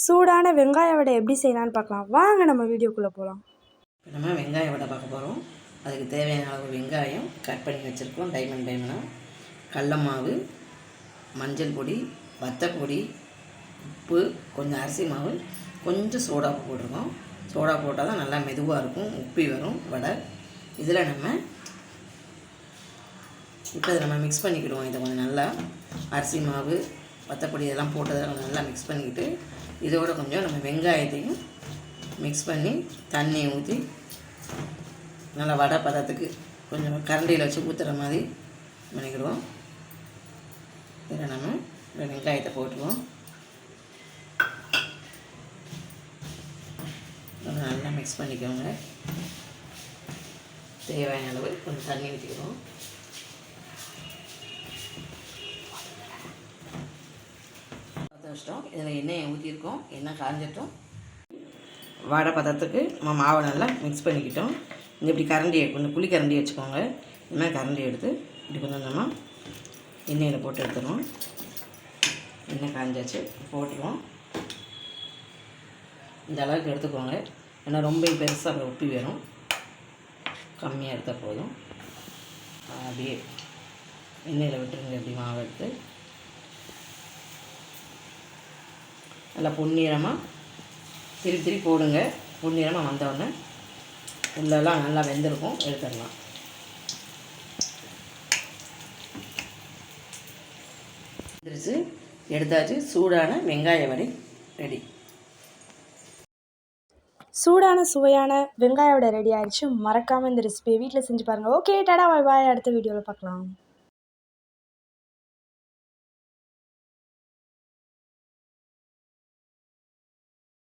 சூடான வெங்காய வடை எப்படி செய்யலான்னு பார்க்கலாம். வாங்க நம்ம வீடியோக்குள்ளே போகலாம். இப்போ நம்ம வெங்காய வடை பார்க்க போகிறோம். அதுக்கு தேவையான அளவு வெங்காயம் கட் பண்ணி வச்சுருக்கோம். டைமண்டாக கடல மாவு, மஞ்சள் பொடி, வத்தப்பொடி, உப்பு, கொஞ்சம் அரிசி மாவு, கொஞ்சம் சோடா போட்டிருக்கோம். சோடா போட்டால் தான் நல்லா மெதுவாக இருக்கும், உப்பி வரும் வடை. இதில் இப்போ இதை நம்ம மிக்ஸ் பண்ணிக்கிடுவோம். இதை கொஞ்சம் நல்லா அரிசி மாவு, வத்தப்பொடி இதெல்லாம் போட்டதில் நல்லா மிக்ஸ் பண்ணிக்கிட்டு இதோட கொஞ்சம் நம்ம வெங்காயத்தையும் மிக்ஸ் பண்ணி தண்ணி ஊற்றி நல்லா வடை பதத்துக்கு கொஞ்சம் கரண்டியில் வச்சு ஊற்றுற மாதிரி பண்ணிக்கிடுவோம். இதில் நம்ம வெங்காயத்தை போட்டுருவோம். நல்லா மிக்ஸ் பண்ணிக்கோங்க. தேவையான அளவு கொஞ்சம் தண்ணி ஊற்றிக்கிறோம். இதில் எண்ணெயை ஊற்றிருக்கோம். எண்ணெய் காஞ்சிட்டோம். வடை பதத்துக்கு நம்ம மாவை நல்லா மிக்ஸ் பண்ணிக்கிட்டோம். இந்த இப்படி கரண்டியை கொஞ்சம் புளி கரண்டி வச்சுக்கோங்க. இந்த மாதிரி கரண்டி எடுத்து இப்படி கொஞ்சம் கொஞ்சமாக எண்ணெயில் போட்டு எடுத்துருவோம். எண்ணெய் காஞ்சாச்சு, போட்டுருவோம். இந்த அளவுக்கு எடுத்துக்கோங்க. ஏன்னா ரொம்ப பெருசாக அப்புறம் உப்பி வரும். கம்மியாக எடுத்தால் போதும். அப்படியே எண்ணெயில் விட்டுருங்க. இப்படி மாவு எடுத்து நல்லா பொன்னிறமாக திருப்பி போடுங்க. பொன்னிறமாக வந்தவுடனே உள்ளெல்லாம் நல்லா வெந்திருக்கும், எடுத்துடலாம். எடுத்தாச்சு. சூடான வெங்காய வடை ரெடி. சூடான சுவையான வெங்காய வடை ரெடி ஆயிடுச்சு. மறக்காமல் இந்த ரெசிபியை வீட்டில் செஞ்சு பாருங்கள். ஓகே, டாடா, பாய் பாய். அடுத்த வீடியோவில் பார்க்கலாம்.